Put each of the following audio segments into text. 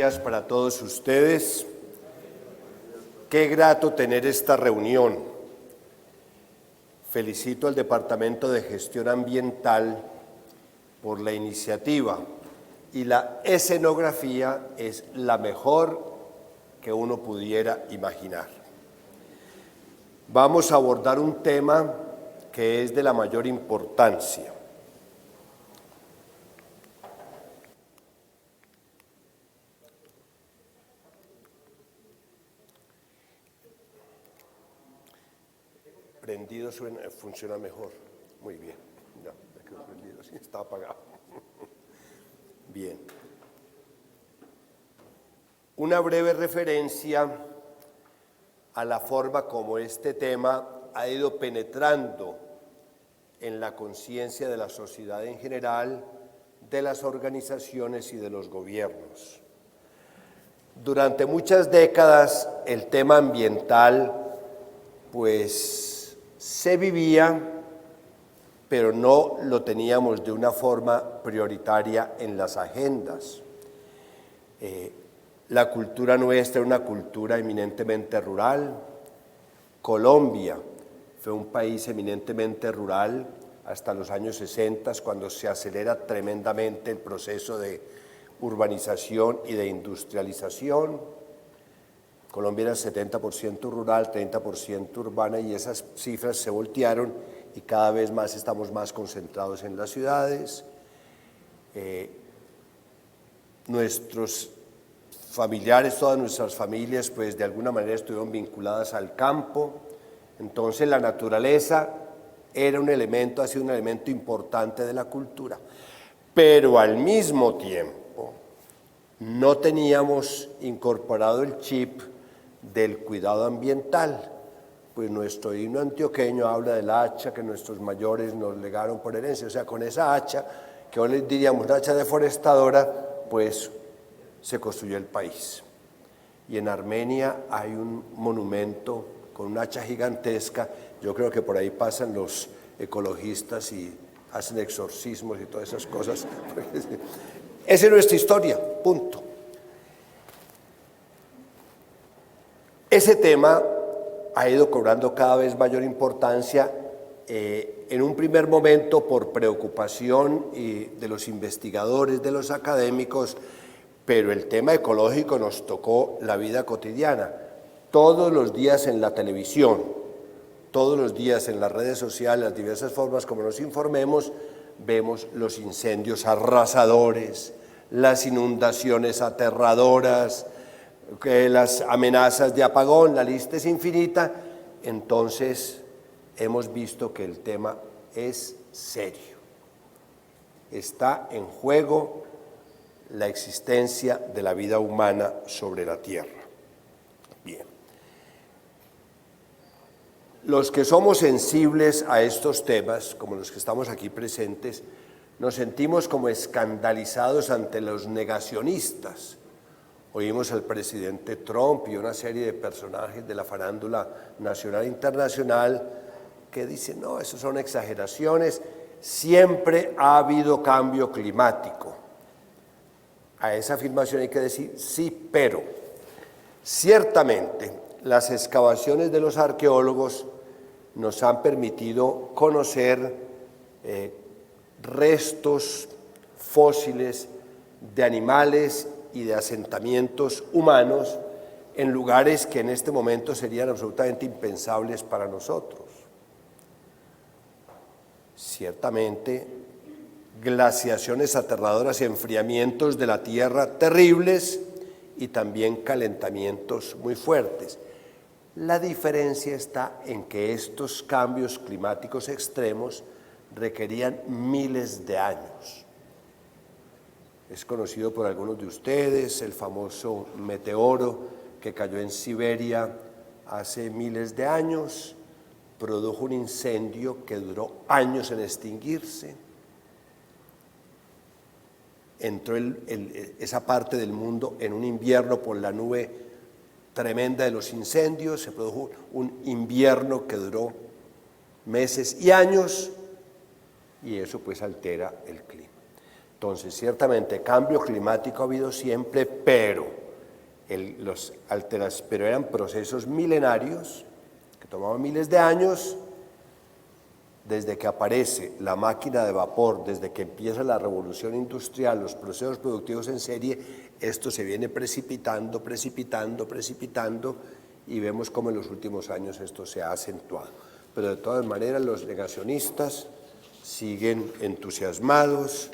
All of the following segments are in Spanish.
días para todos ustedes. Qué grato tener esta reunión. Felicito al Departamento de Gestión Ambiental por la iniciativa y la escenografía es la mejor que uno pudiera imaginar. Vamos a abordar un tema que es de la mayor importancia. Prendido funciona mejor. Muy bien. Ya, me quedó prendido, sí, está apagado. Bien. Una breve referencia a la forma como este tema ha ido penetrando en la conciencia de la sociedad en general, de las organizaciones y de los gobiernos. Durante muchas décadas el tema ambiental se vivía, pero no lo teníamos de una forma prioritaria en las agendas. La cultura nuestra era una cultura eminentemente rural. Colombia fue un país eminentemente rural hasta los años 60, cuando se acelera tremendamente el proceso de urbanización y de industrialización. Colombia era 70% rural, 30% urbana, y esas cifras se voltearon y cada vez más estamos más concentrados en las ciudades. Nuestros familiares, todas nuestras familias, pues de alguna manera estuvieron vinculadas al campo. Entonces la naturaleza era un elemento, ha sido un elemento importante de la cultura. Pero al mismo tiempo no teníamos incorporado el chip del cuidado ambiental. Pues nuestro himno antioqueño habla del hacha que nuestros mayores nos legaron por herencia. O sea, con esa hacha, que hoy les diríamos una hacha deforestadora, pues se construyó el país. Y en Armenia hay un monumento con una hacha gigantesca. Yo creo que por ahí pasan los ecologistas y hacen exorcismos y todas esas cosas. Esa es nuestra historia, punto. Ese tema ha ido cobrando cada vez mayor importancia, en un primer momento por preocupación de los investigadores, de los académicos, pero el tema ecológico nos tocó la vida cotidiana. Todos los días en la televisión, todos los días en las redes sociales, las diversas formas como nos informemos, vemos los incendios arrasadores, las inundaciones aterradoras, las amenazas de apagón, la lista es infinita. Entonces hemos visto que el tema es serio. Está en juego la existencia de la vida humana sobre la Tierra. Bien. Los que somos sensibles a estos temas, como los que estamos aquí presentes, nos sentimos como escandalizados ante los negacionistas. Oímos al presidente Trump y una serie de personajes de la farándula nacional e internacional que dicen, no, eso son exageraciones, siempre ha habido cambio climático. A esa afirmación hay que decir sí, pero ciertamente las excavaciones de los arqueólogos nos han permitido conocer restos fósiles de animales y de asentamientos humanos en lugares que en este momento serían absolutamente impensables para nosotros. Ciertamente, glaciaciones aterradoras y enfriamientos de la Tierra terribles y también calentamientos muy fuertes. La diferencia está en que estos cambios climáticos extremos requerían miles de años. Es conocido por algunos de ustedes el famoso meteoro que cayó en Siberia hace miles de años, produjo un incendio que duró años en extinguirse. Entró esa parte del mundo en un invierno por la nube tremenda de los incendios, se produjo un invierno que duró meses y años, y eso pues altera el clima. Entonces, ciertamente, cambio climático ha habido siempre, pero eran procesos milenarios que tomaban miles de años. Desde que aparece la máquina de vapor, desde que empieza la revolución industrial, los procesos productivos en serie, esto se viene precipitando, y vemos cómo en los últimos años esto se ha acentuado. Pero de todas maneras los negacionistas siguen entusiasmados.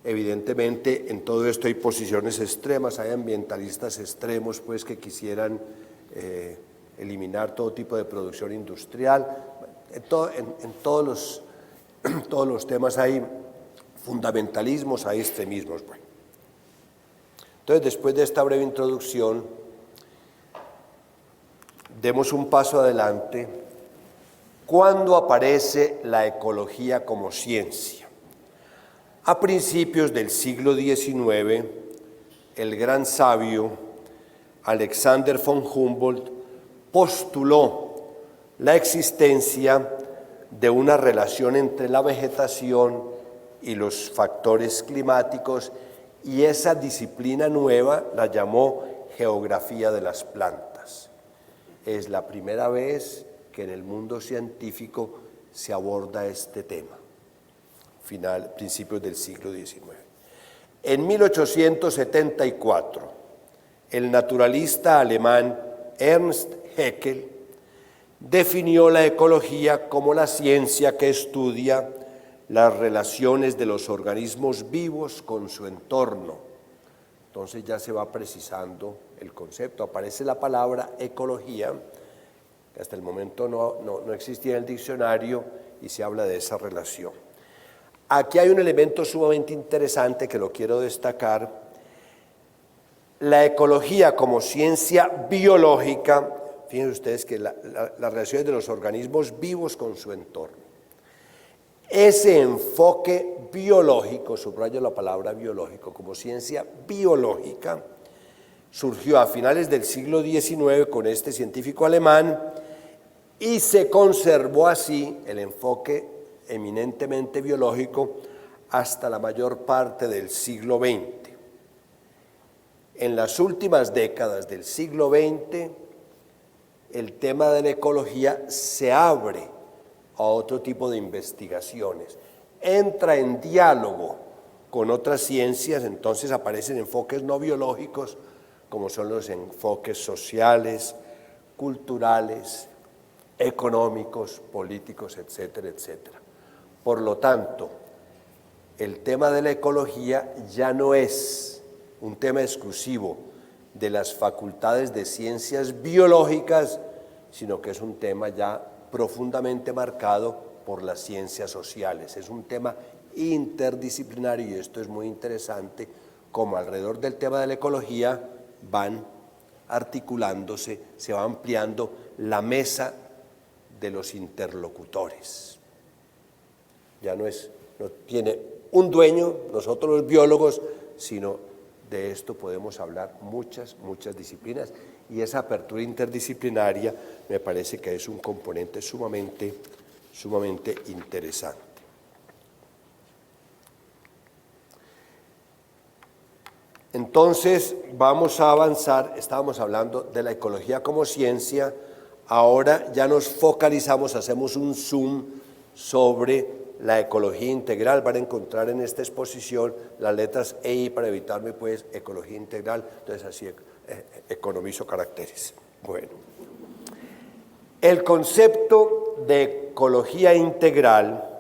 Evidentemente en todo esto hay posiciones extremas, hay ambientalistas extremos pues, que quisieran eliminar todo tipo de producción industrial. En todos los temas hay fundamentalismos, hay extremismos. Bueno. Entonces, después de esta breve introducción, demos un paso adelante. ¿Cuándo aparece la ecología como ciencia? A principios del siglo XIX, el gran sabio Alexander von Humboldt postuló la existencia de una relación entre la vegetación y los factores climáticos, y esa disciplina nueva la llamó geografía de las plantas. Es la primera vez que en el mundo científico se aborda este tema, principios del siglo XIX. En 1874, el naturalista alemán Ernst Haeckel definió la ecología como la ciencia que estudia las relaciones de los organismos vivos con su entorno. Entonces ya se va precisando el concepto, aparece la palabra ecología, que hasta el momento no existía en el diccionario, y se habla de esa relación. Aquí hay un elemento sumamente interesante que lo quiero destacar. La ecología como ciencia biológica, fíjense ustedes que las relaciones de los organismos vivos con su entorno. Ese enfoque biológico, subrayo la palabra biológico, como ciencia biológica, surgió a finales del siglo XIX con este científico alemán y se conservó así el enfoque eminentemente biológico hasta la mayor parte del siglo XX. En las últimas décadas del siglo XX, el tema de la ecología se abre a otro tipo de investigaciones, entra en diálogo con otras ciencias, entonces aparecen enfoques no biológicos, como son los enfoques sociales, culturales, económicos, políticos, etcétera, etcétera. Por lo tanto, el tema de la ecología ya no es un tema exclusivo de las facultades de ciencias biológicas, sino que es un tema ya profundamente marcado por las ciencias sociales. Es un tema interdisciplinario, y esto es muy interesante, como alrededor del tema de la ecología van articulándose, se va ampliando la mesa de los interlocutores. Ya no tiene un dueño, nosotros los biólogos, sino de esto podemos hablar muchas disciplinas, y esa apertura interdisciplinaria me parece que es un componente sumamente interesante. Entonces vamos a avanzar. Estábamos hablando de la ecología como ciencia, ahora ya nos focalizamos, hacemos un zoom sobre la ecología integral. Van a encontrar en esta exposición las letras EI para evitarme pues ecología integral, entonces así economizo caracteres. Bueno, el concepto de ecología integral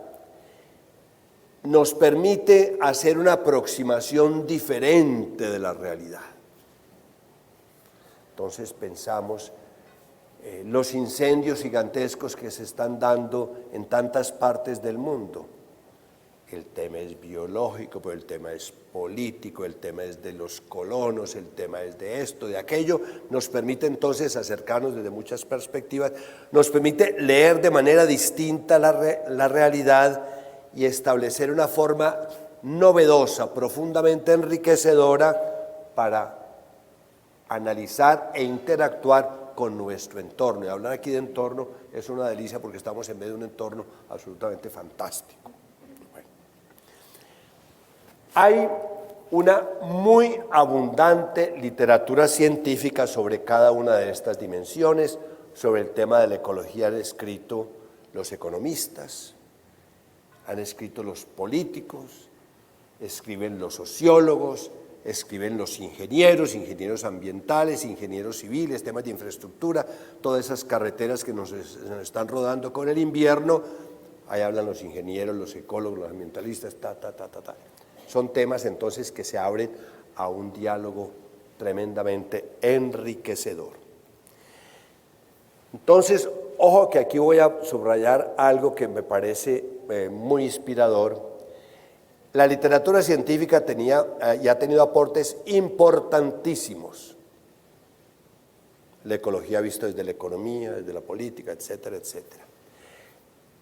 nos permite hacer una aproximación diferente de la realidad. Entonces pensamos los incendios gigantescos que se están dando en tantas partes del mundo. El tema es biológico, pero el tema es político, el tema es de los colonos, el tema es de esto, de aquello. Nos permite entonces acercarnos desde muchas perspectivas, nos permite leer de manera distinta la realidad y establecer una forma novedosa, profundamente enriquecedora para analizar e interactuar con nuestro entorno. Y hablar aquí de entorno es una delicia porque estamos en medio de un entorno absolutamente fantástico. Bueno. Hay una muy abundante literatura científica sobre cada una de estas dimensiones. Sobre el tema de la ecología han escrito los economistas, han escrito los políticos, escriben los sociólogos, escriben los ingenieros, ingenieros ambientales, ingenieros civiles, temas de infraestructura, todas esas carreteras que nos están rodando con el invierno, ahí hablan los ingenieros, los ecólogos, los ambientalistas, Son temas entonces que se abren a un diálogo tremendamente enriquecedor. Entonces, ojo que aquí voy a subrayar algo que me parece muy inspirador. La literatura científica ya ha tenido aportes importantísimos. La ecología vista desde la economía, desde la política, etcétera, etcétera.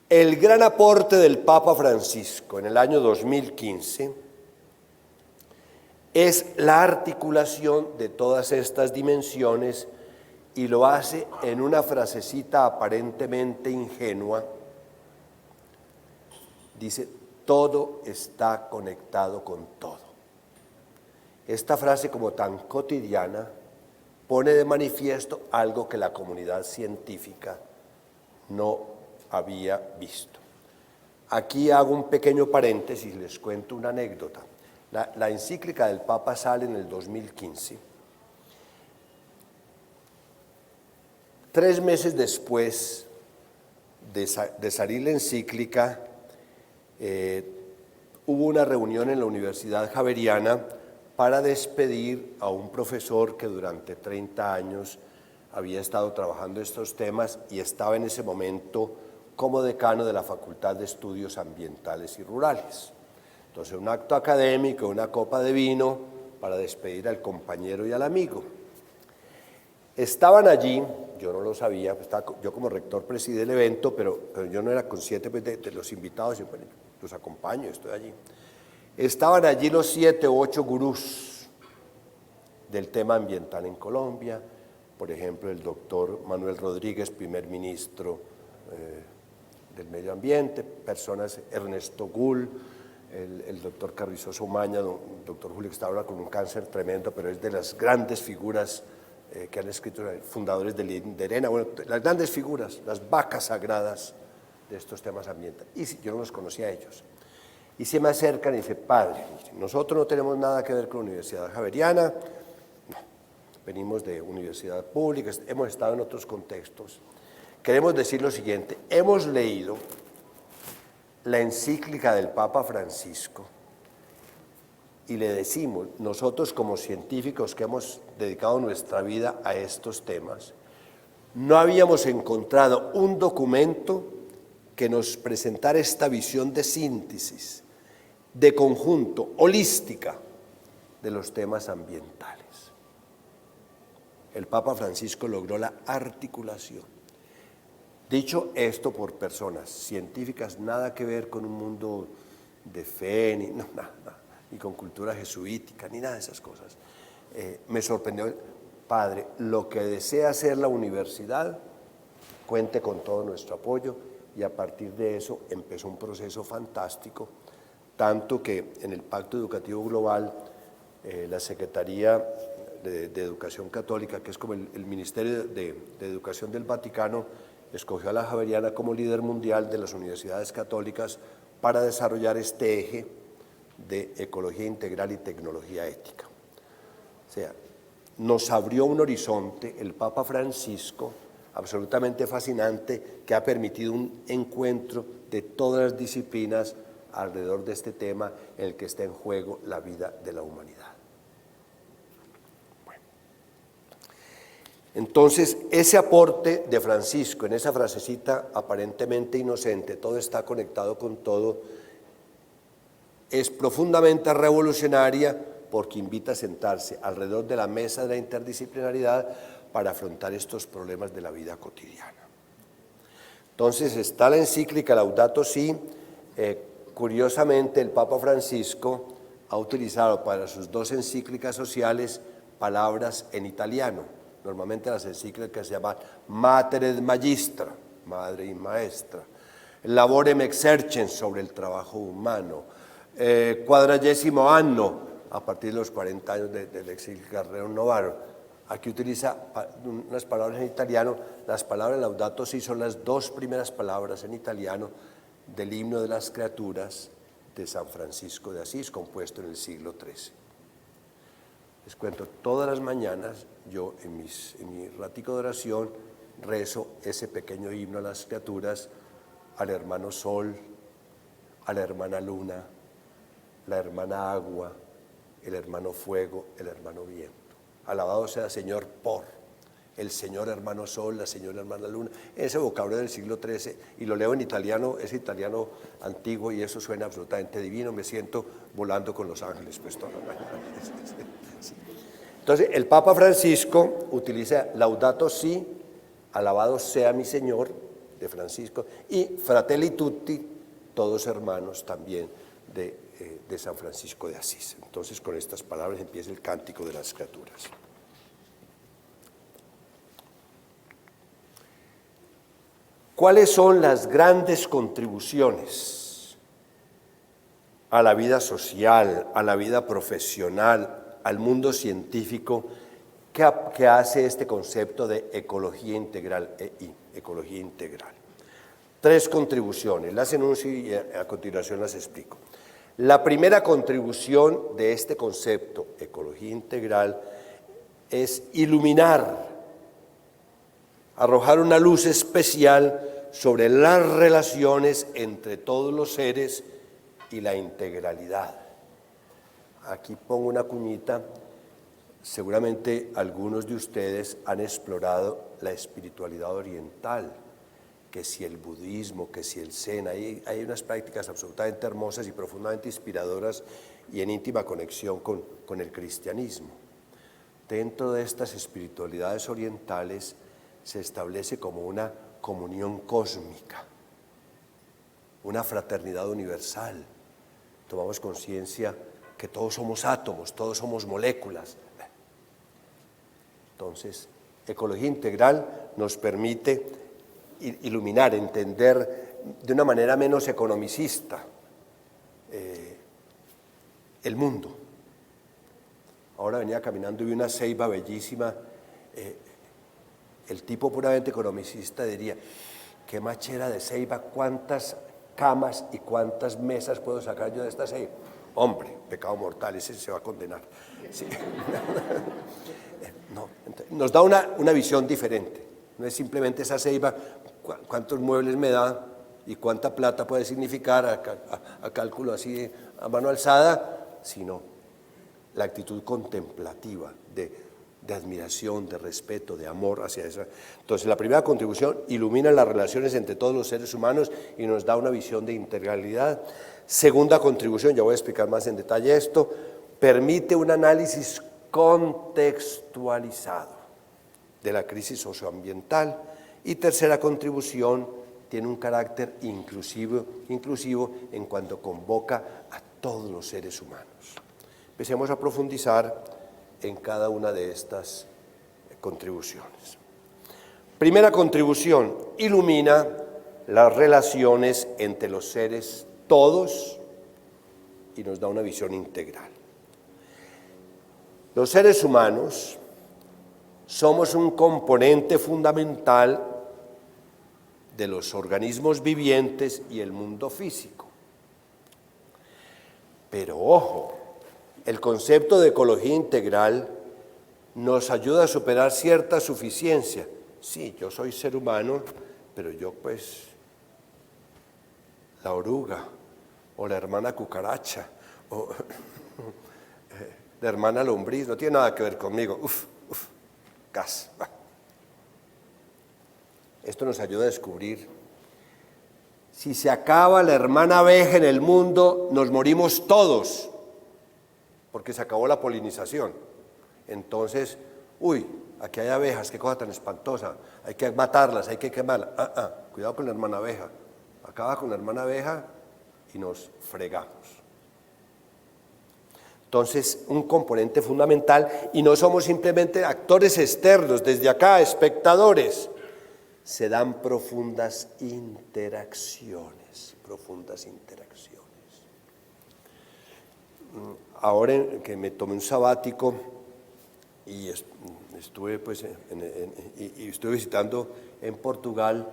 El gran aporte del Papa Francisco en el año 2015 es la articulación de todas estas dimensiones y lo hace en una frasecita aparentemente ingenua. Dice: todo está conectado con todo. Esta frase, como tan cotidiana, pone de manifiesto algo que la comunidad científica no había visto. Aquí hago un pequeño paréntesis y les cuento una anécdota. La encíclica del Papa sale en el 2015. 3 meses después de salir la encíclica, hubo una reunión en la Universidad Javeriana para despedir a un profesor que durante 30 años había estado trabajando estos temas y estaba en ese momento como decano de la Facultad de Estudios Ambientales y Rurales. Entonces, un acto académico, una copa de vino para despedir al compañero y al amigo. Estaban allí, yo no lo sabía, yo como rector presidí el evento, pero yo no era consciente de los invitados, yo los acompaño, estoy allí. Estaban allí los 7 u 8 gurús del tema ambiental en Colombia, por ejemplo, el doctor Manuel Rodríguez, primer ministro del Medio Ambiente, personas, Ernesto Gull, el doctor Carrizoso Maña, doctor Julio, que está ahora con un cáncer tremendo, pero es de las grandes figuras que han escrito, fundadores de INDERENA, bueno, las grandes figuras, las vacas sagradas de estos temas ambientales. Y yo no los conocía a ellos. Y se me acercan y dicen: padre, nosotros no tenemos nada que ver con la Universidad Javeriana, no, venimos de universidad pública, hemos estado en otros contextos. Queremos decir lo siguiente: hemos leído la encíclica del Papa Francisco y le decimos, nosotros como científicos que hemos dedicado nuestra vida a estos temas, no habíamos encontrado un documento que nos presentara esta visión de síntesis, de conjunto, holística de los temas ambientales. El Papa Francisco logró la articulación. Dicho esto por personas científicas, nada que ver con un mundo de fe, ni con cultura jesuítica, ni nada de esas cosas. Me sorprendió: padre, lo que desea hacer la universidad, cuente con todo nuestro apoyo, y a partir de eso empezó un proceso fantástico, tanto que en el Pacto Educativo Global, la Secretaría de Educación Católica, que es como el Ministerio de Educación del Vaticano, escogió a la Javeriana como líder mundial de las universidades católicas para desarrollar este eje de ecología integral y tecnología ética. O sea, nos abrió un horizonte el Papa Francisco absolutamente fascinante, que ha permitido un encuentro de todas las disciplinas alrededor de este tema en el que está en juego la vida de la humanidad. Bueno. Entonces, ese aporte de Francisco en esa frasecita aparentemente inocente, todo está conectado con todo, es profundamente revolucionaria porque invita a sentarse alrededor de la mesa de la interdisciplinaridad para afrontar estos problemas de la vida cotidiana. Entonces está la encíclica Laudato Si. Curiosamente, el Papa Francisco ha utilizado para sus 2 encíclicas sociales palabras en italiano. Normalmente las encíclicas se llaman Mater et Magistra, madre y maestra, Laborem Exercens, sobre el trabajo humano, Cuadragésimo anno, a partir de los 40 años del exilio Carrero Novaro. Aquí utiliza unas palabras en italiano. Las palabras Laudato Si son las dos primeras palabras en italiano del himno de las criaturas de San Francisco de Asís, compuesto en el siglo XIII. Les cuento, todas las mañanas yo en mi ratico de oración rezo ese pequeño himno a las criaturas, al hermano Sol, a la hermana Luna, la hermana Agua, el hermano Fuego, el hermano Viento. Alabado sea Señor por el Señor hermano Sol, la señora hermana Luna, ese vocabulario del siglo XIII, y lo leo en italiano, es italiano antiguo y eso suena absolutamente divino, me siento volando con los ángeles pues toda la mañana. Entonces el Papa Francisco utiliza Laudato Si, alabado sea mi Señor, de Francisco, y Fratelli Tutti, todos hermanos también de San Francisco de Asís. Entonces con estas palabras empieza el cántico de las criaturas. ¿Cuáles son las grandes contribuciones a la vida social, a la vida profesional, al mundo científico que hace este concepto de ecología integral, ecología integral? Tres contribuciones, las enuncio y a continuación las explico. La primera contribución de este concepto, ecología integral, es iluminar, arrojar una luz especial sobre las relaciones entre todos los seres y la integralidad. Aquí pongo una cuñita. Seguramente algunos de ustedes han explorado la espiritualidad oriental, que si el budismo, que si el zen, hay unas prácticas absolutamente hermosas y profundamente inspiradoras y en íntima conexión con el cristianismo. Dentro de estas espiritualidades orientales se establece como una comunión cósmica, una fraternidad universal. Tomamos conciencia que todos somos átomos, todos somos moléculas. Entonces, ecología integral nos permite iluminar, entender de una manera menos economicista el mundo. Ahora venía caminando y vi una ceiba bellísima. El tipo puramente economicista diría, qué machera de ceiba, cuántas camas y cuántas mesas puedo sacar yo de esta ceiba. Hombre, pecado mortal, ese se va a condenar. Sí. No, nos da una visión diferente. No es simplemente esa ceiba, cuántos muebles me da y cuánta plata puede significar a cálculo así a mano alzada, sino la actitud contemplativa de admiración, de respeto, de amor hacia esa. Entonces, la primera contribución ilumina las relaciones entre todos los seres humanos y nos da una visión de integralidad. Segunda contribución, ya voy a explicar más en detalle esto, permite un análisis contextualizado de la crisis socioambiental. Y tercera contribución, tiene un carácter inclusivo en cuanto convoca a todos los seres humanos. Empecemos a profundizar en cada una de estas contribuciones. Primera contribución, ilumina las relaciones entre los seres todos y nos da una visión integral. Los seres humanos somos un componente fundamental de los organismos vivientes y el mundo físico. Pero ojo, el concepto de ecología integral nos ayuda a superar cierta suficiencia. Sí, yo soy ser humano, pero yo pues, la oruga, o la hermana cucaracha, o la hermana lombriz, no tiene nada que ver conmigo. Gas. Esto nos ayuda a descubrir, si se acaba la hermana abeja en el mundo, nos morimos todos, porque se acabó la polinización. Entonces, aquí hay abejas, qué cosa tan espantosa, hay que matarlas, hay que quemarlas. Cuidado con la hermana abeja, acaba con la hermana abeja y nos fregamos. Entonces, un componente fundamental, y no somos simplemente actores externos, desde acá, espectadores. Se dan profundas interacciones. ahora que me tomé un sabático y estuve, pues, y estuve visitando en Portugal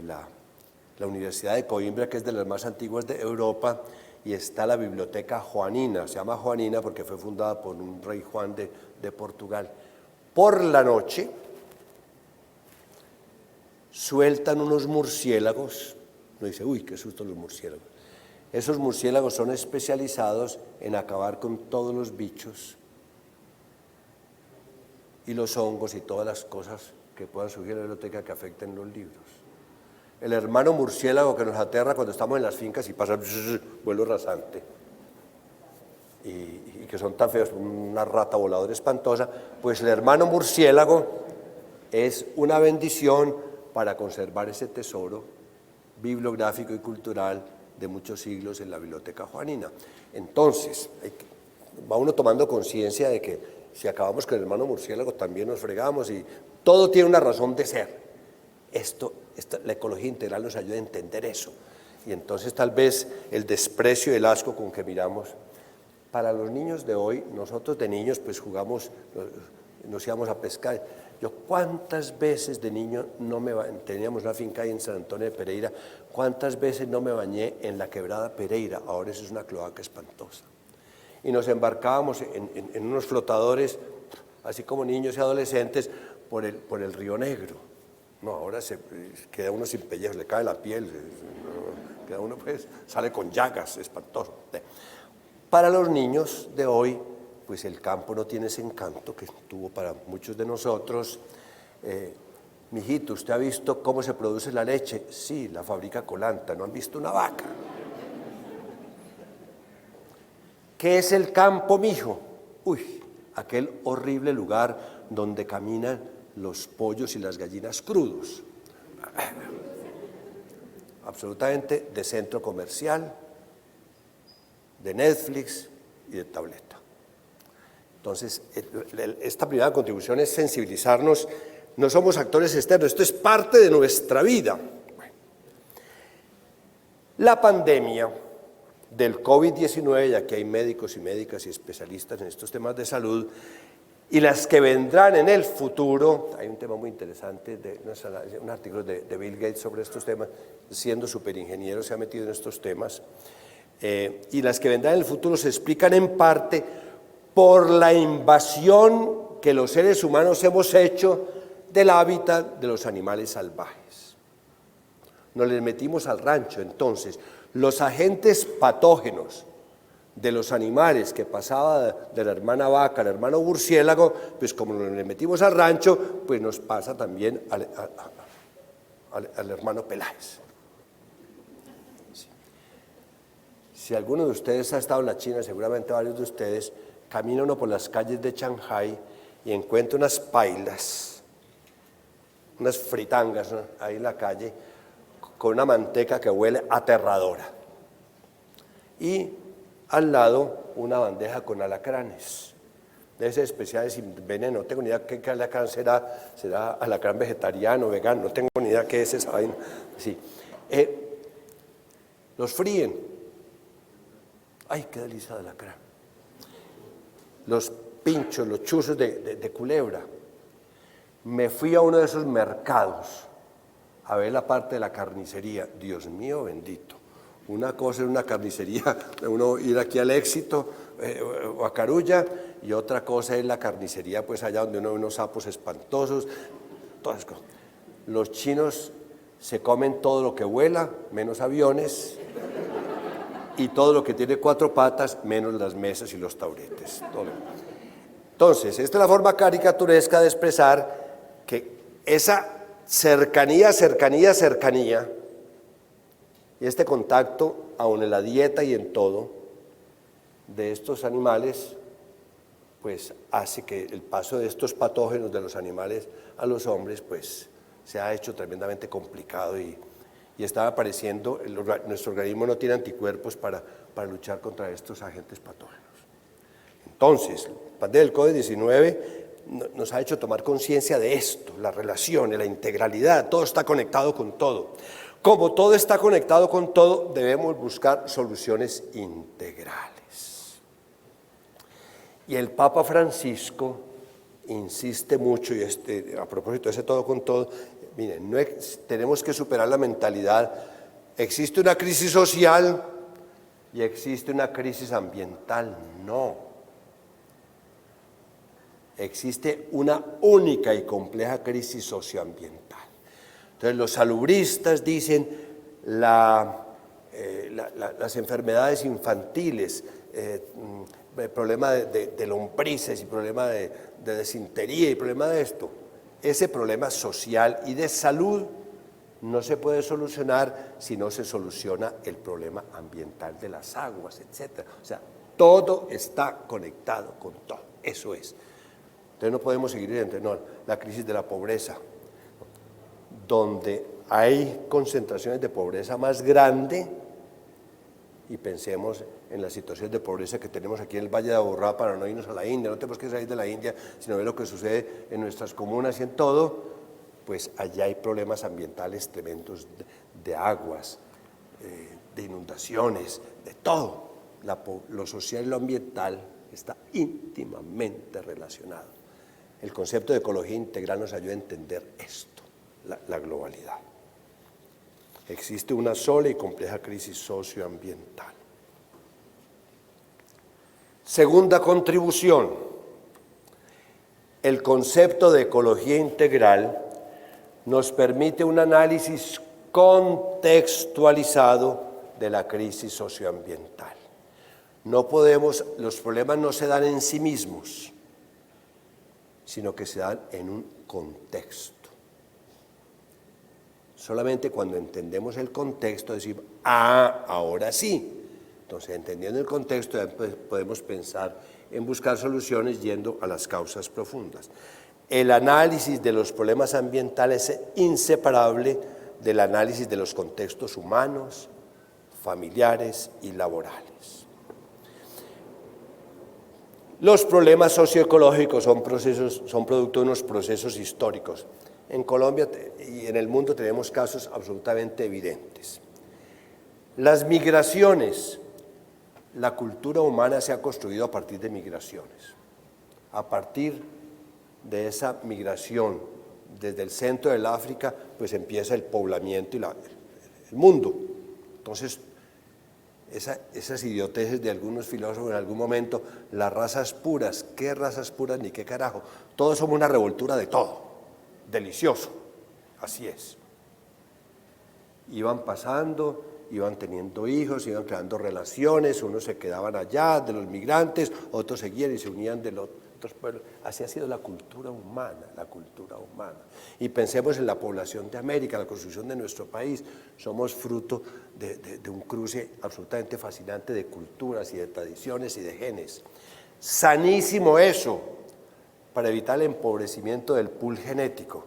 la Universidad de Coimbra, que es de las más antiguas de Europa, y está la Biblioteca Joanina. Se llama Joanina porque fue fundada por un rey Juan de Portugal. Por la noche sueltan unos murciélagos. Uno dice, uy, qué susto los murciélagos. Esos murciélagos son especializados en acabar con todos los bichos y los hongos y todas las cosas que puedan surgir en la biblioteca que afecten los libros. El hermano murciélago que nos aterra cuando estamos en las fincas y pasa vuelo rasante y que son tan feos, una rata voladora espantosa, pues el hermano murciélago es una bendición para conservar ese tesoro bibliográfico y cultural de muchos siglos en la Biblioteca Joanina. Entonces, va uno tomando conciencia de que si acabamos con el hermano murciélago también nos fregamos y todo tiene una razón de ser. La ecología integral nos ayuda a entender eso. Y entonces tal vez el desprecio y el asco con que miramos. Para los niños de hoy, nosotros de niños pues jugamos, nos íbamos a pescar. Yo cuántas veces de niño teníamos una finca ahí en San Antonio de Pereira, cuántas veces no me bañé en la quebrada Pereira, ahora eso es una cloaca espantosa. Y nos embarcábamos en unos flotadores, así como niños y adolescentes, por el Río Negro. No, ahora queda uno sin pellejo, le cae la piel, queda uno pues, sale con llagas, espantoso. Para los niños de hoy, pues el campo no tiene ese encanto que tuvo para muchos de nosotros. Mijito, ¿usted ha visto cómo se produce la leche? Sí, la fabrica Colanta, ¿no han visto una vaca? ¿Qué es el campo, mijo? Uy, aquel horrible lugar donde caminan los pollos y las gallinas crudos. Absolutamente de centro comercial, de Netflix y de tableta. Entonces, esta primera contribución es sensibilizarnos. No somos actores externos, esto es parte de nuestra vida. La pandemia del COVID-19, ya que hay médicos y médicas y especialistas en estos temas de salud, y las que vendrán en el futuro, hay un tema muy interesante, un artículo de Bill Gates sobre estos temas, siendo superingeniero se ha metido en estos temas, y las que vendrán en el futuro se explican en parte por la invasión que los seres humanos hemos hecho del hábitat de los animales salvajes. Nos les metimos al rancho, entonces los agentes patógenos de los animales que pasaba de la hermana vaca al hermano murciélago, pues como nos les metimos al rancho, pues nos pasa también al hermano Peláez. Si alguno de ustedes ha estado en la China, seguramente varios de ustedes, camina uno por las calles de Shanghái y encuentra unas pailas, unas fritangas, ¿no?, ahí en la calle, con una manteca que huele aterradora. Y al lado una bandeja con alacranes, de esas especiales sin veneno. No tengo ni idea qué alacrán será alacrán vegetariano, vegano, no tengo ni idea qué es esa vaina. Sí. Los fríen. ¡Ay, qué delicia de alacrán! Los pinchos, los chuzos de culebra. Me fui a uno de esos mercados a ver la parte de la carnicería. Dios mío bendito. Una cosa es una carnicería, uno ir aquí al Éxito o a Carulla, y otra cosa es la carnicería, pues allá donde uno ve unos sapos espantosos, todas esas cosas. Los chinos se comen todo lo que vuela, menos aviones, y todo lo que tiene cuatro patas, menos las mesas y los tauretes. Todo. Entonces, esta es la forma caricaturesca de expresar que esa cercanía, y este contacto, aun en la dieta y en todo, de estos animales, pues hace que el paso de estos patógenos de los animales a los hombres, pues se ha hecho tremendamente complicado y está apareciendo, nuestro organismo no tiene anticuerpos para luchar contra estos agentes patógenos. Entonces, la pandemia del COVID-19 nos ha hecho tomar conciencia de esto, la relación, la integralidad, todo está conectado con todo. Como todo está conectado con todo, debemos buscar soluciones integrales. Y el Papa Francisco insiste mucho, y a propósito de ese todo con todo, miren, tenemos que superar la mentalidad, existe una crisis social y existe una crisis ambiental. No. Existe una única y compleja crisis socioambiental. Entonces los salubristas dicen las enfermedades infantiles, el problema de lombrices y problema de desintería y problema de esto. Ese problema social y de salud no se puede solucionar si no se soluciona el problema ambiental de las aguas, etc. O sea, todo está conectado con todo, eso es. Entonces no podemos seguir no, la crisis de la pobreza, donde hay concentraciones de pobreza más grande, y pensemos en las situaciones de pobreza que tenemos aquí en el Valle de Aburrá, para no irnos a la India, no tenemos que salir de la India, sino ver lo que sucede en nuestras comunas y en todo, pues allá hay problemas ambientales tremendos de aguas, de inundaciones, de todo. Lo social y lo ambiental está íntimamente relacionado. El concepto de ecología integral nos ayuda a entender esto, la globalidad. Existe una sola y compleja crisis socioambiental. Segunda contribución, el concepto de ecología integral nos permite un análisis contextualizado de la crisis socioambiental. Los problemas no se dan en sí mismos, sino que se dan en un contexto. Solamente cuando entendemos el contexto decimos, ahora sí. Entonces, entendiendo el contexto, podemos pensar en buscar soluciones yendo a las causas profundas. El análisis de los problemas ambientales es inseparable del análisis de los contextos humanos, familiares y laborales. Los problemas socioecológicos son producto de unos procesos históricos. En Colombia y en el mundo tenemos casos absolutamente evidentes. Las migraciones, la cultura humana se ha construido a partir de migraciones. A partir de esa migración desde el centro del África, pues empieza el poblamiento y el mundo. Entonces, esas idioteces de algunos filósofos en algún momento, las razas puras, ¿qué razas puras ni qué carajo? Todos somos una revoltura de todo. Delicioso, así es. Iban pasando, iban teniendo hijos, iban creando relaciones, unos se quedaban allá de los migrantes, otros seguían y se unían de los otros pueblos. Así ha sido la cultura humana, la cultura humana. Y pensemos en la población de América, la construcción de nuestro país. Somos fruto de un cruce absolutamente fascinante de culturas y de tradiciones y de genes. Sanísimo eso, para evitar el empobrecimiento del pool genético.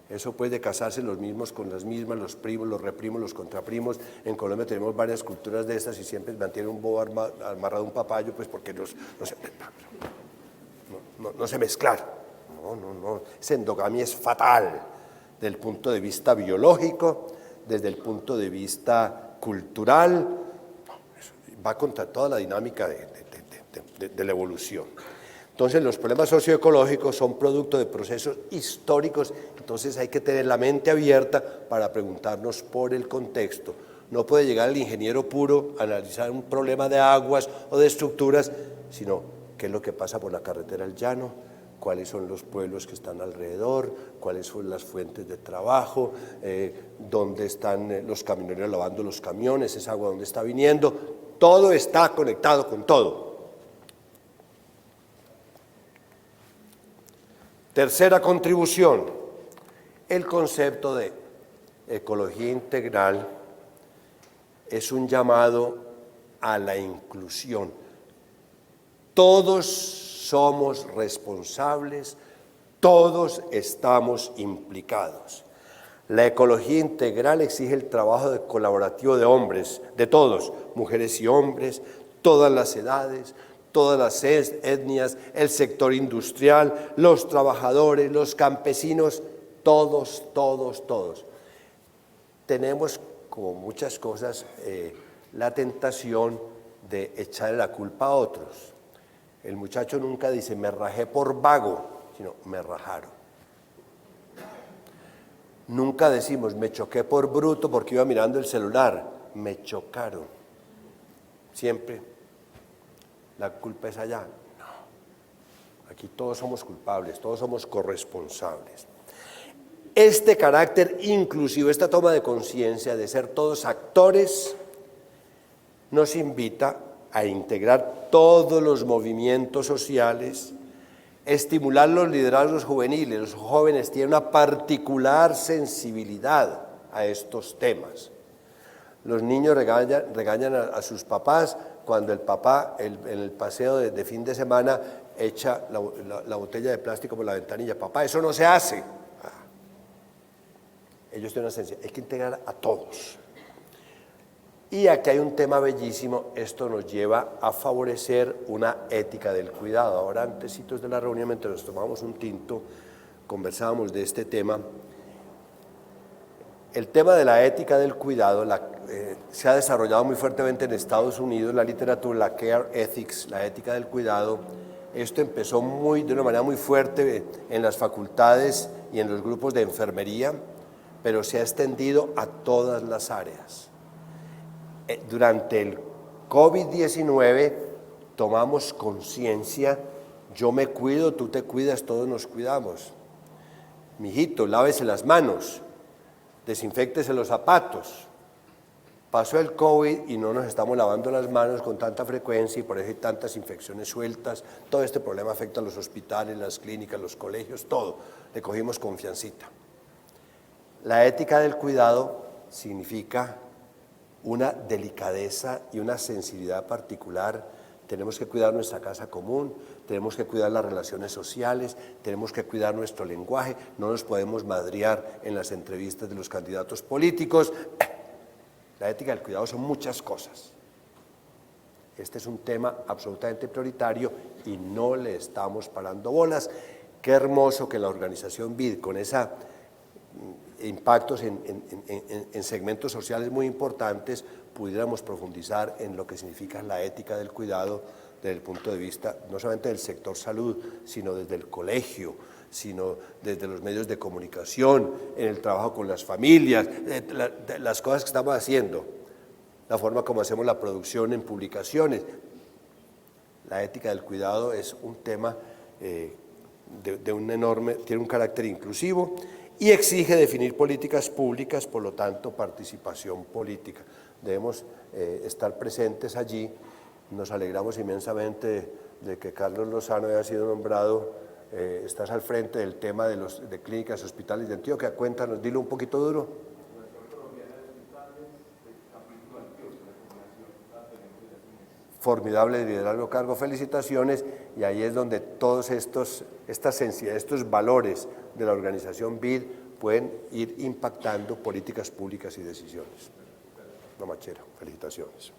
Eso pues de casarse los mismos con las mismas, los primos, los reprimos, los contraprimos. En Colombia tenemos varias culturas de estas y siempre mantienen un bobo amarrado a un papayo, pues porque no se mezclaron. No. Esa endogamia es fatal desde el punto de vista biológico, desde el punto de vista cultural. Va contra toda la dinámica de la evolución. Entonces los problemas socioecológicos son producto de procesos históricos, entonces hay que tener la mente abierta para preguntarnos por el contexto. No puede llegar el ingeniero puro a analizar un problema de aguas o de estructuras, sino qué es lo que pasa por la carretera al llano, cuáles son los pueblos que están alrededor, cuáles son las fuentes de trabajo, dónde están los camioneros lavando los camiones, esa agua dónde está viniendo. Todo está conectado con todo. Tercera contribución, el concepto de ecología integral es un llamado a la inclusión. Todos somos responsables, todos estamos implicados. La ecología integral exige el trabajo colaborativo de hombres, de todos, mujeres y hombres, todas las edades, todas las etnias, el sector industrial, los trabajadores, los campesinos, todos. Tenemos, como muchas cosas, la tentación de echarle la culpa a otros. El muchacho nunca dice me rajé por vago, sino me rajaron. Nunca decimos me choqué por bruto porque iba mirando el celular, me chocaron. Siempre la culpa es allá. No, aquí todos somos culpables, todos somos corresponsables. Este carácter inclusivo, esta toma de conciencia de ser todos actores, nos invita a integrar todos los movimientos sociales, estimular los liderazgos juveniles. Los jóvenes tienen una particular sensibilidad a estos temas. Los niños regañan a sus papás cuando el papá en el paseo de fin de semana echa la botella de plástico por la ventanilla. Papá, eso no se hace. Ellos tienen una sensibilidad. Hay que integrar a todos. Y aquí hay un tema bellísimo, esto nos lleva a favorecer una ética del cuidado. Ahora, antesitos de la reunión, mientras nos tomábamos un tinto, conversábamos de este tema. El tema de la ética del cuidado se ha desarrollado muy fuertemente en Estados Unidos, la literatura, la care ethics, la ética del cuidado. Esto empezó de una manera muy fuerte en las facultades y en los grupos de enfermería, pero se ha extendido a todas las áreas. Durante el COVID-19 tomamos conciencia, yo me cuido, tú te cuidas, todos nos cuidamos. Mijito, lávese las manos, desinféctese los zapatos. Pasó el COVID y no nos estamos lavando las manos con tanta frecuencia y por eso hay tantas infecciones sueltas. Todo este problema afecta a los hospitales, las clínicas, los colegios, todo. Le cogimos confiancita. La ética del cuidado significa una delicadeza y una sensibilidad particular. Tenemos que cuidar nuestra casa común, tenemos que cuidar las relaciones sociales, tenemos que cuidar nuestro lenguaje, no nos podemos madrear en las entrevistas de los candidatos políticos. La ética del cuidado son muchas cosas. Este es un tema absolutamente prioritario y no le estamos parando bolas. Qué hermoso que la organización BID, con esa impactos en segmentos sociales muy importantes, pudiéramos profundizar en lo que significa la ética del cuidado desde el punto de vista no solamente del sector salud, sino desde el colegio, sino desde los medios de comunicación, en el trabajo con las familias, las cosas que estamos haciendo, la forma como hacemos la producción en publicaciones. La ética del cuidado es un tema de un enorme, tiene un carácter inclusivo y exige definir políticas públicas, por lo tanto, participación política. Debemos estar presentes allí. Nos alegramos inmensamente de que Carlos Lozano haya sido nombrado, estás al frente del tema de clínicas, hospitales de Antioquia. Cuéntanos, dilo un poquito duro. Formidable liderazgo, cargo, felicitaciones, y ahí es donde todos estas sensibilidades, estos valores de la organización BID pueden ir impactando políticas públicas y decisiones. No, Machera, felicitaciones.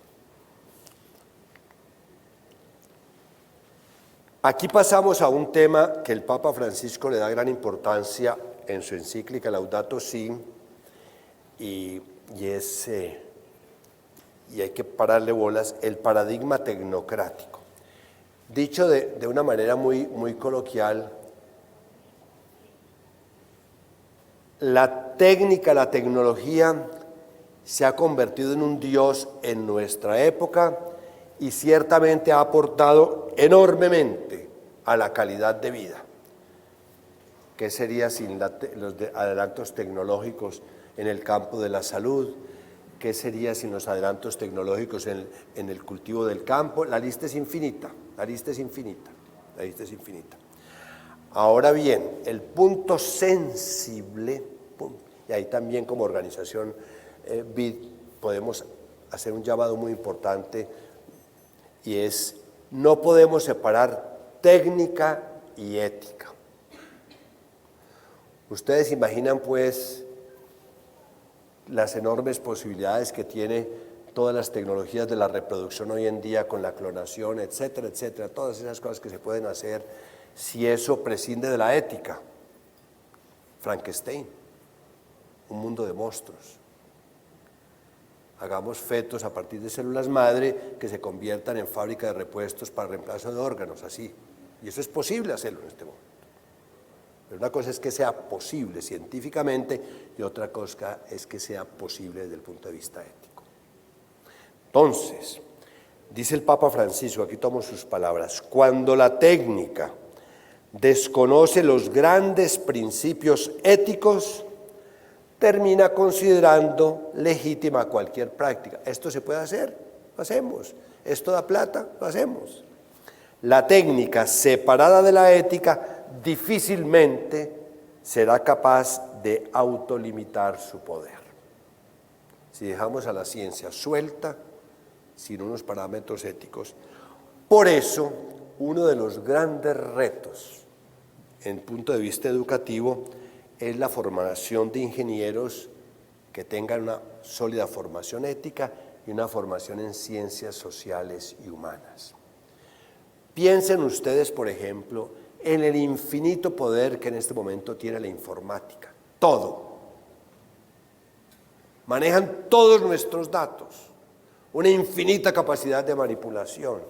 Aquí pasamos a un tema que el Papa Francisco le da gran importancia en su encíclica Laudato Si, y hay que pararle bolas, el paradigma tecnocrático. Dicho de una manera muy coloquial, la técnica, la tecnología se ha convertido en un dios en nuestra época y ciertamente ha aportado enormemente a la calidad de vida. ¿Qué sería sin los adelantos tecnológicos en el campo de la salud? ¿Qué sería sin los adelantos tecnológicos en el cultivo del campo? La lista es infinita, la lista es infinita, la lista es infinita. Ahora bien, el punto sensible, y ahí también como organización BID podemos hacer un llamado muy importante, y es, no podemos separar técnica y ética. Ustedes imaginan pues las enormes posibilidades que tiene todas las tecnologías de la reproducción hoy en día con la clonación, etcétera, etcétera, todas esas cosas que se pueden hacer si eso prescinde de la ética. Frankenstein, un mundo de monstruos. hagamos fetos a partir de células madre que se conviertan en fábrica de repuestos para reemplazo de órganos, así. Y eso es posible hacerlo en este momento. Pero una cosa es que sea posible científicamente y otra cosa es que sea posible desde el punto de vista ético. Entonces, dice el Papa Francisco, aquí tomo sus palabras, cuando la técnica desconoce los grandes principios éticos, termina considerando legítima cualquier práctica. ¿Esto se puede hacer? Lo hacemos. ¿Esto da plata? Lo hacemos. La técnica separada de la ética difícilmente será capaz de autolimitar su poder. Si dejamos a la ciencia suelta, sin unos parámetros éticos. Por eso, uno de los grandes retos en punto de vista educativo es la formación de ingenieros que tengan una sólida formación ética y una formación en ciencias sociales y humanas. Piensen ustedes, por ejemplo, en el infinito poder que en este momento tiene la informática. Todo. Manejan todos nuestros datos. Una infinita capacidad de manipulación.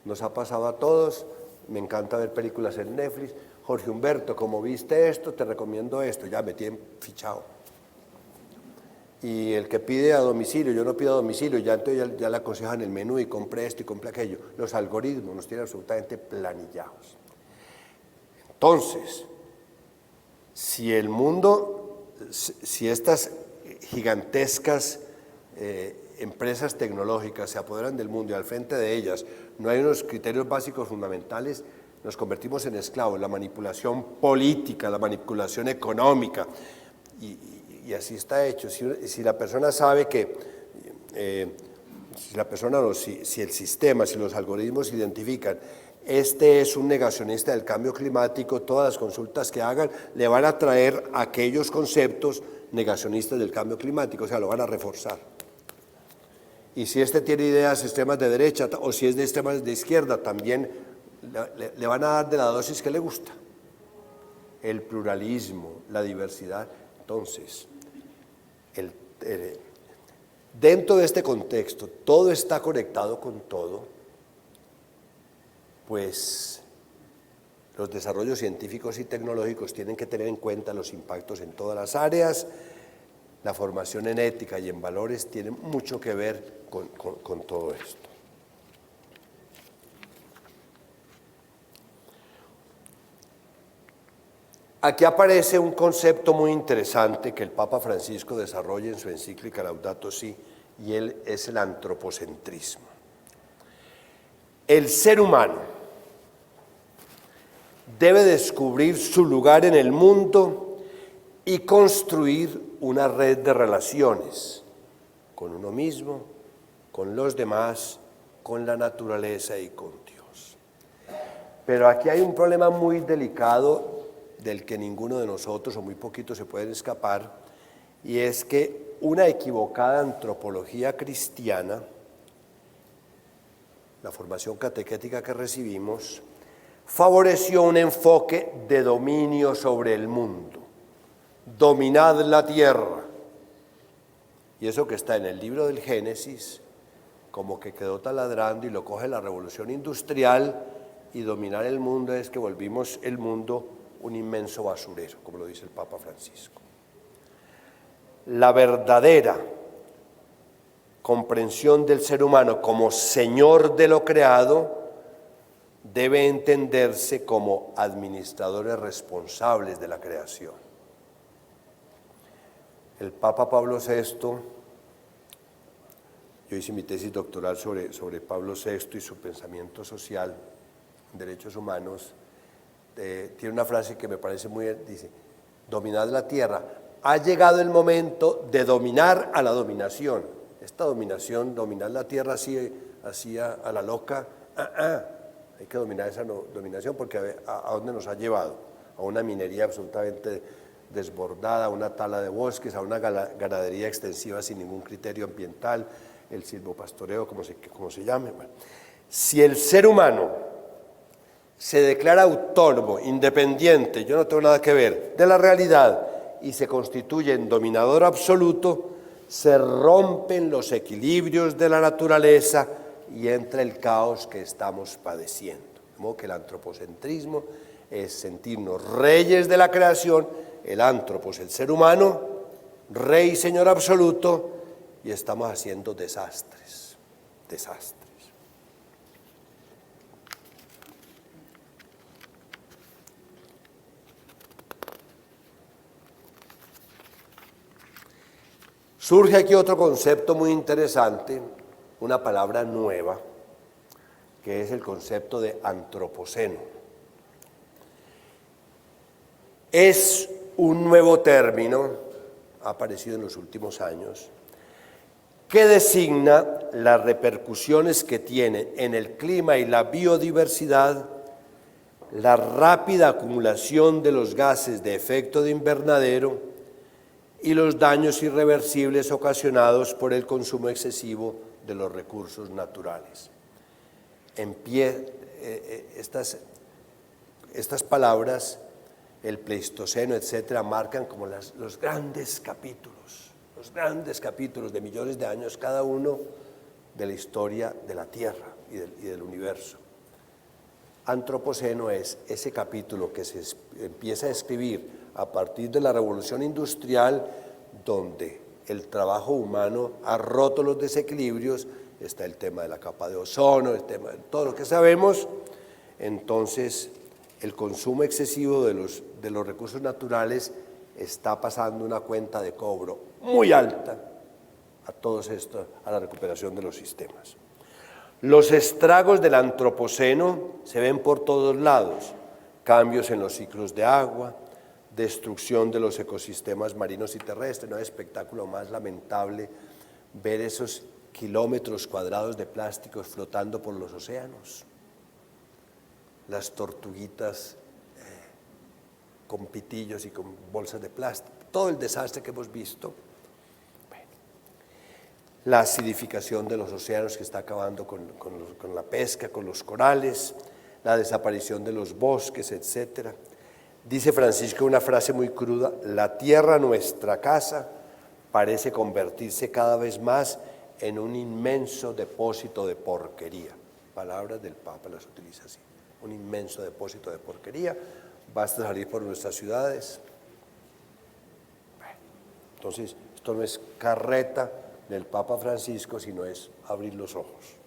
Nos ha pasado a todos, me encanta ver películas en Netflix. Jorge Humberto, como viste esto, te recomiendo esto, ya me tienen fichado. Y el que pide a domicilio, yo no pido a domicilio, entonces ya le aconsejan el menú y compre esto y compre aquello. Los algoritmos nos tienen absolutamente planillados. Entonces, si el mundo, si estas gigantescas empresas tecnológicas se apoderan del mundo y al frente de ellas no hay unos criterios básicos fundamentales, nos convertimos en esclavos. La manipulación política, la manipulación económica, y así está hecho. Si la persona sabe que, si el sistema, si los algoritmos identifican, este es un negacionista del cambio climático, todas las consultas que hagan le van a traer aquellos conceptos negacionistas del cambio climático, o sea, lo van a reforzar. Y si este tiene ideas extremas de derecha o si es de extremas de izquierda, también le van a dar de la dosis que le gusta. El pluralismo, la diversidad. Entonces, dentro de este contexto, todo está conectado con todo, pues los desarrollos científicos y tecnológicos tienen que tener en cuenta los impactos en todas las áreas. La formación en ética y en valores tiene mucho que ver con todo esto. Aquí aparece un concepto muy interesante que el Papa Francisco desarrolla en su encíclica Laudato Si, y él es el antropocentrismo. El ser humano debe descubrir su lugar en el mundo y construir una red de relaciones con uno mismo, con los demás, con la naturaleza y con Dios. Pero aquí hay un problema muy delicado del que ninguno de nosotros o muy poquitos se pueden escapar, y es que una equivocada antropología cristiana, la formación catequética que recibimos, favoreció un enfoque de dominio sobre el mundo. Dominad la tierra. Y eso que está en el libro del Génesis, como que quedó taladrando y lo coge la revolución industrial, y dominar el mundo es que volvimos el mundo un inmenso basurero, como lo dice el Papa Francisco. La verdadera comprensión del ser humano como señor de lo creado debe entenderse como administradores responsables de la creación. El Papa Pablo VI, yo hice mi tesis doctoral sobre Pablo VI y su pensamiento social en derechos humanos, tiene una frase que me parece muy, dice, dominad la tierra. Ha llegado el momento de dominar a la dominación. Esta dominación, dominar la tierra así a la loca, hay que dominar esa dominación, porque a dónde nos ha llevado, a una minería absolutamente desbordada, a una tala de bosques, a una ganadería extensiva sin ningún criterio ambiental, el silvopastoreo, como se llame. Bueno, si el ser humano se declara autónomo, independiente, yo no tengo nada que ver, de la realidad, y se constituye en dominador absoluto, se rompen los equilibrios de la naturaleza y entra el caos que estamos padeciendo. De modo que el antropocentrismo es sentirnos reyes de la creación, el antropos, el ser humano, rey y señor absoluto, y estamos haciendo desastres. Surge aquí otro concepto muy interesante, una palabra nueva, que es el concepto de antropoceno. Es un nuevo término, ha aparecido en los últimos años, que designa las repercusiones que tiene en el clima y la biodiversidad la rápida acumulación de los gases de efecto de invernadero y los daños irreversibles ocasionados por el consumo excesivo de los recursos naturales. Estas palabras, el Pleistoceno, etcétera, marcan como los grandes capítulos de millones de años cada uno de la historia de la Tierra y del universo. Antropoceno es ese capítulo que se empieza a escribir a partir de la revolución industrial, donde el trabajo humano ha roto los desequilibrios. Está el tema de la capa de ozono, el tema de todo lo que sabemos. Entonces, el consumo excesivo de los recursos naturales está pasando una cuenta de cobro muy alta a todos estos, a la recuperación de los sistemas. Los estragos del antropoceno se ven por todos lados: cambios en los ciclos de agua, destrucción de los ecosistemas marinos y terrestres. No hay espectáculo más lamentable ver esos kilómetros cuadrados de plásticos flotando por los océanos, las tortuguitas con pitillos y con bolsas de plástico, todo el desastre que hemos visto. Bueno, la acidificación de los océanos que está acabando con la pesca, con los corales, la desaparición de los bosques, etcétera. Dice Francisco una frase muy cruda: la tierra, nuestra casa, parece convertirse cada vez más en un inmenso depósito de porquería. Palabras del Papa las utiliza así: un inmenso depósito de porquería. Basta salir por nuestras ciudades. Bueno, entonces, esto no es carreta del Papa Francisco, sino es abrir los ojos.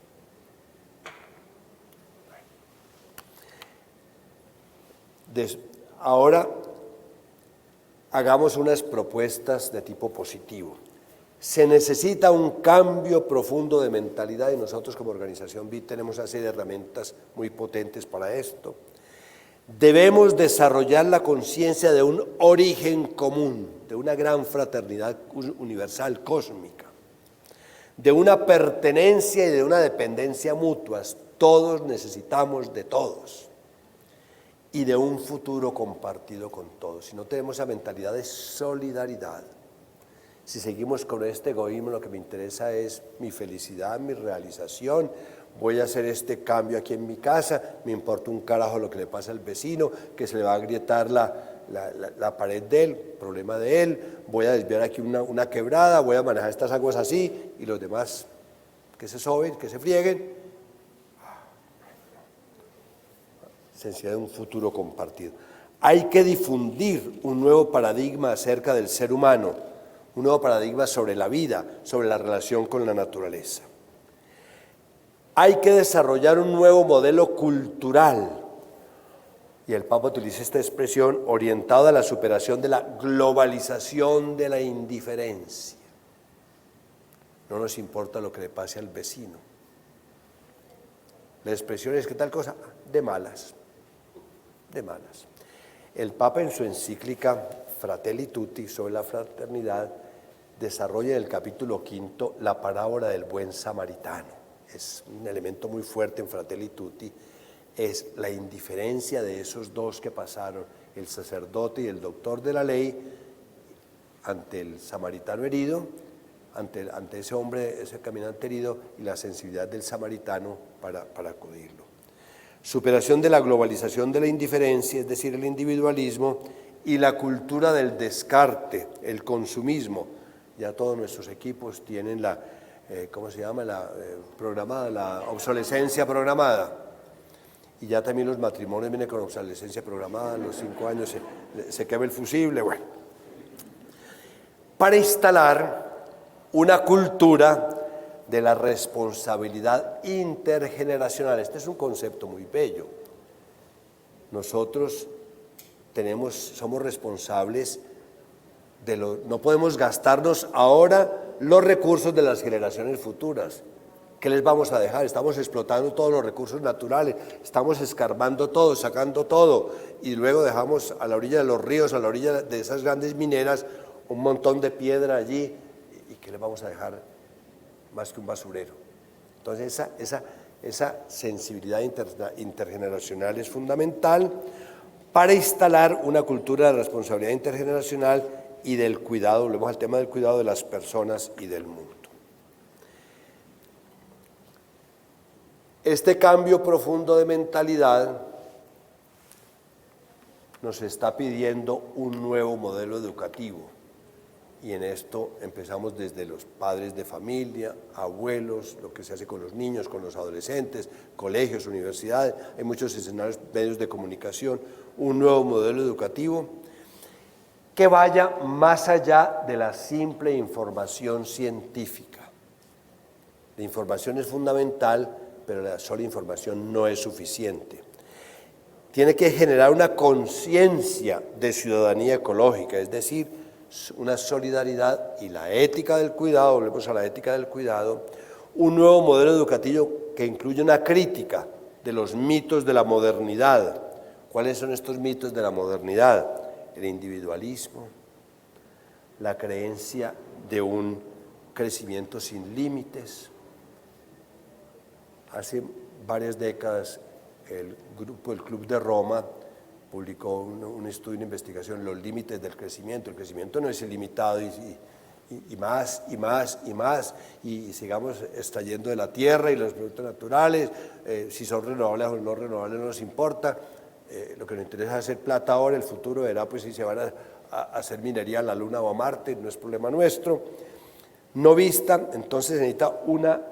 Ahora, hagamos unas propuestas de tipo positivo. Se necesita un cambio profundo de mentalidad y nosotros como Organización BID tenemos una serie de herramientas muy potentes para esto. Debemos desarrollar la conciencia de un origen común, de una gran fraternidad universal, cósmica, de una pertenencia y de una dependencia mutuas. Todos necesitamos de todos. Y de un futuro compartido con todos. Si no tenemos esa mentalidad de solidaridad, si seguimos con este egoísmo, lo que me interesa es mi felicidad, mi realización, voy a hacer este cambio aquí en mi casa, me importa un carajo lo que le pasa al vecino, que se le va a agrietar la pared de él, problema de él, voy a desviar aquí una quebrada, voy a manejar estas aguas así, y los demás que se soben, que se frieguen. Esencia de un futuro compartido. Hay que difundir un nuevo paradigma acerca del ser humano, un nuevo paradigma sobre la vida, sobre la relación con la naturaleza. Hay que desarrollar un nuevo modelo cultural, y el Papa utiliza esta expresión, orientado a la superación de la globalización de la indiferencia. No nos importa lo que le pase al vecino. La expresión es que tal cosa, de malas. El Papa en su encíclica Fratelli Tutti sobre la fraternidad desarrolla en el capítulo 5 la parábola del buen samaritano. Es un elemento muy fuerte en Fratelli Tutti, es la indiferencia de esos dos que pasaron, el sacerdote y el doctor de la ley, ante el samaritano herido, ante ese hombre, ese caminante herido, y la sensibilidad del samaritano para acudirlo. Superación de la globalización de la indiferencia, es decir, el individualismo, y la cultura del descarte, el consumismo, Ya todos nuestros equipos tienen la, ¿cómo se llama? Programada, la obsolescencia programada. Y ya también los matrimonios vienen con obsolescencia programada, a los 5 años se quema el fusible, bueno. Para instalar una cultura de la responsabilidad intergeneracional. Este es un concepto muy bello. Nosotros somos responsables no podemos gastarnos ahora los recursos de las generaciones futuras. ¿Qué les vamos a dejar? Estamos explotando todos los recursos naturales, estamos escarbando todo, sacando todo, y luego dejamos a la orilla de los ríos, a la orilla de esas grandes mineras, un montón de piedra allí. ¿Y qué les vamos a dejar más que un basurero? Entonces esa sensibilidad intergeneracional es fundamental para instalar una cultura de responsabilidad intergeneracional y del cuidado, volvemos al tema del cuidado de las personas y del mundo. Este cambio profundo de mentalidad nos está pidiendo un nuevo modelo educativo, y en esto empezamos desde los padres de familia, abuelos, lo que se hace con los niños, con los adolescentes, colegios, universidades, hay muchos escenarios, medios de comunicación, un nuevo modelo educativo que vaya más allá de la simple información científica. La información es fundamental, pero la sola información no es suficiente. Tiene que generar una conciencia de ciudadanía ecológica, es decir, una solidaridad y la ética del cuidado, volvemos a la ética del cuidado, un nuevo modelo educativo que incluye una crítica de los mitos de la modernidad. ¿Cuáles son estos mitos de la modernidad? El individualismo, la creencia de un crecimiento sin límites. Hace varias décadas el Club de Roma publicó un estudio, una investigación, los límites del crecimiento. El crecimiento no es ilimitado y más y más y más, y sigamos extrayendo de la tierra y los productos naturales, si son renovables o no renovables no nos importa. Lo que nos interesa es hacer plata ahora, el futuro verá pues si se van a hacer minería en la Luna o a Marte, no es problema nuestro. No vista, entonces necesita una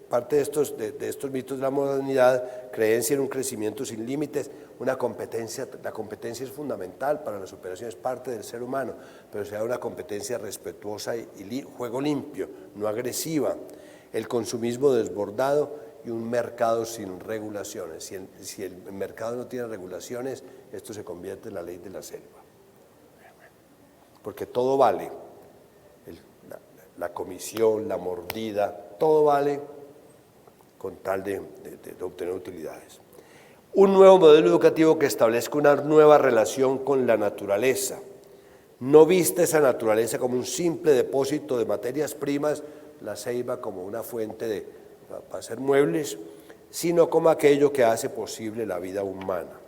parte de estos mitos de la modernidad, creencia en un crecimiento sin límites, una competencia. La competencia es fundamental para la superación, es parte del ser humano, pero sea una competencia respetuosa y juego limpio, no agresiva. El consumismo desbordado y un mercado sin regulaciones. Si el mercado no tiene regulaciones, esto se convierte en la ley de la selva. Porque todo vale, la comisión, la mordida, todo vale con tal de obtener utilidades. Un nuevo modelo educativo que establezca una nueva relación con la naturaleza. No vista esa naturaleza como un simple depósito de materias primas, la ceiba como una fuente para hacer muebles, sino como aquello que hace posible la vida humana.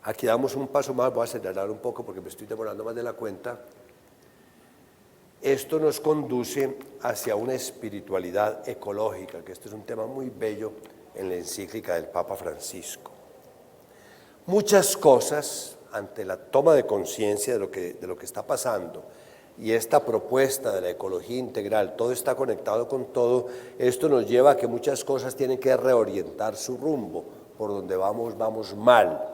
Aquí damos un paso más, voy a acelerar un poco porque me estoy demorando más de la cuenta. Esto nos conduce hacia una espiritualidad ecológica, que esto es un tema muy bello en la encíclica del Papa Francisco. Muchas cosas, ante la toma de conciencia de lo que está pasando, y esta propuesta de la ecología integral, todo está conectado con todo, esto nos lleva a que muchas cosas tienen que reorientar su rumbo, por donde vamos mal.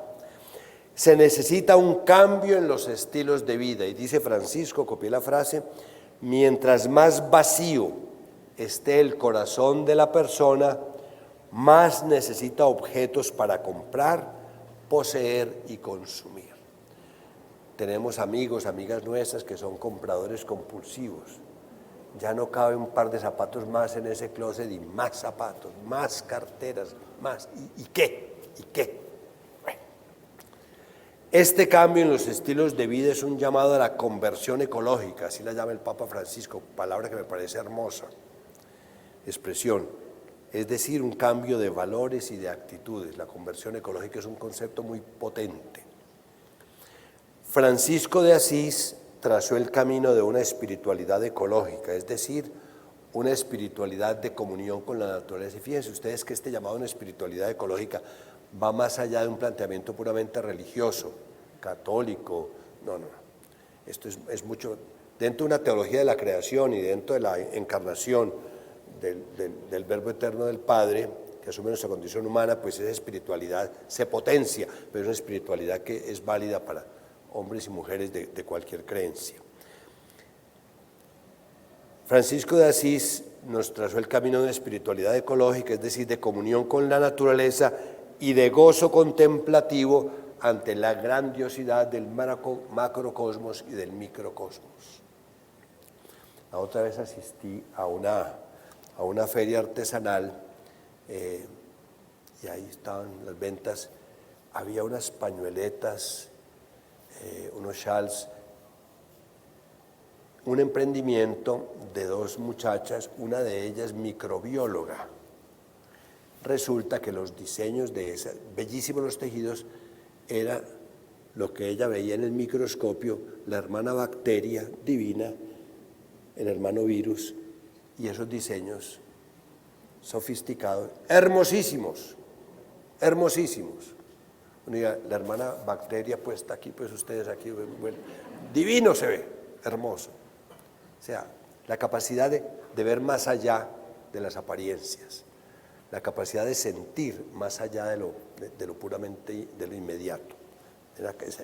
Se necesita un cambio en los estilos de vida, y dice Francisco, copié la frase, mientras más vacío esté el corazón de la persona, más necesita objetos para comprar, poseer y consumir. Tenemos amigos, amigas nuestras que son compradores compulsivos. Ya no cabe un par de zapatos más en ese closet y más zapatos, más carteras, más. ¿Y qué? ¿Y qué? Bueno. Este cambio en los estilos de vida es un llamado a la conversión ecológica, así la llama el Papa Francisco, palabra que me parece hermosa, expresión. Es decir, un cambio de valores y de actitudes. La conversión ecológica es un concepto muy potente. Francisco de Asís trazó el camino de una espiritualidad ecológica, es decir, una espiritualidad de comunión con la naturaleza. Y fíjense ustedes que este llamado a una espiritualidad ecológica va más allá de un planteamiento puramente religioso, católico. No. Esto es mucho dentro de una teología de la creación y dentro de la encarnación del Verbo eterno del Padre, que asume nuestra condición humana, pues esa espiritualidad se potencia, pero es una espiritualidad que es válida para hombres y mujeres de cualquier creencia. Francisco de Asís nos trazó el camino de una espiritualidad ecológica, es decir, de comunión con la naturaleza y de gozo contemplativo ante la grandiosidad del macrocosmos y del microcosmos. La otra vez asistí a una feria artesanal y ahí estaban las ventas, había unas pañueletas, unos shawls, un emprendimiento de dos muchachas, una de ellas microbióloga. Resulta que los diseños de esas, bellísimos los tejidos, era lo que ella veía en el microscopio, la hermana bacteria divina, el hermano virus, y esos diseños sofisticados, hermosísimos, hermosísimos. La hermana bacteria puesta aquí, pues ustedes aquí, bueno, divino se ve, hermoso. O sea, la capacidad de ver más allá de las apariencias, la capacidad de sentir más allá de lo puramente, de lo inmediato,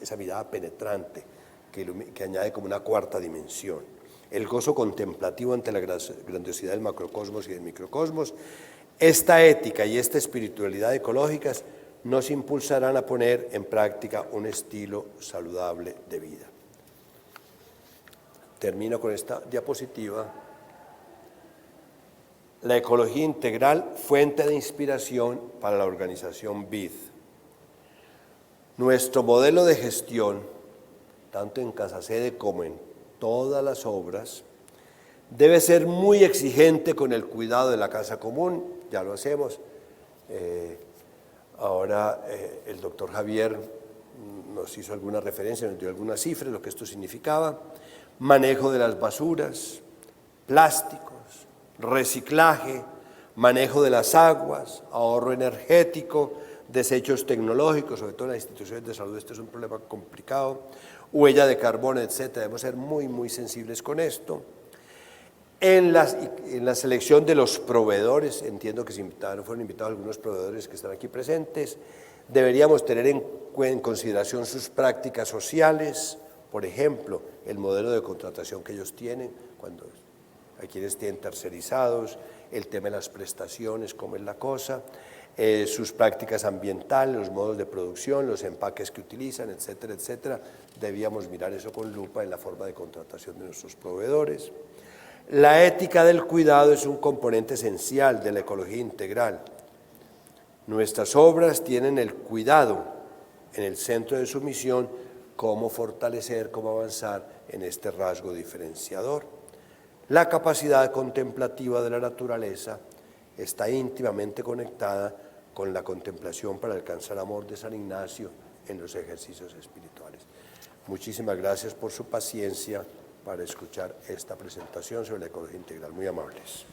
esa mirada penetrante que añade como una cuarta dimensión. El gozo contemplativo ante la grandiosidad del macrocosmos y del microcosmos. Esta ética y esta espiritualidad ecológicas nos impulsarán a poner en práctica un estilo saludable de vida. Termino con esta diapositiva. La ecología integral, fuente de inspiración para la organización BID. Nuestro modelo de gestión, tanto en Casa Sede como en todas las obras, debe ser muy exigente con el cuidado de la casa común, ya lo hacemos. Ahora el doctor Javier nos hizo alguna referencia, nos dio algunas cifras, lo que esto significaba. Manejo de las basuras, plásticos, reciclaje, manejo de las aguas, ahorro energético, desechos tecnológicos, sobre todo en las instituciones de salud, este es un problema complicado, huella de carbono, etcétera. Debemos ser muy, muy sensibles con esto. En la selección de los proveedores, entiendo que fueron invitados algunos proveedores que están aquí presentes, deberíamos tener en consideración sus prácticas sociales, por ejemplo, el modelo de contratación que ellos tienen, cuando hay quienes tienen tercerizados, el tema de las prestaciones, cómo es la cosa, sus prácticas ambientales, los modos de producción, los empaques que utilizan, etcétera, etcétera. Debíamos mirar eso con lupa en la forma de contratación de nuestros proveedores. La ética del cuidado es un componente esencial de la ecología integral. Nuestras obras tienen el cuidado en el centro de su misión, cómo fortalecer, cómo avanzar en este rasgo diferenciador. La capacidad contemplativa de la naturaleza está íntimamente conectada con la contemplación para alcanzar amor de San Ignacio en los ejercicios espirituales. Muchísimas gracias por su paciencia para escuchar esta presentación sobre la ecología integral. Muy amables.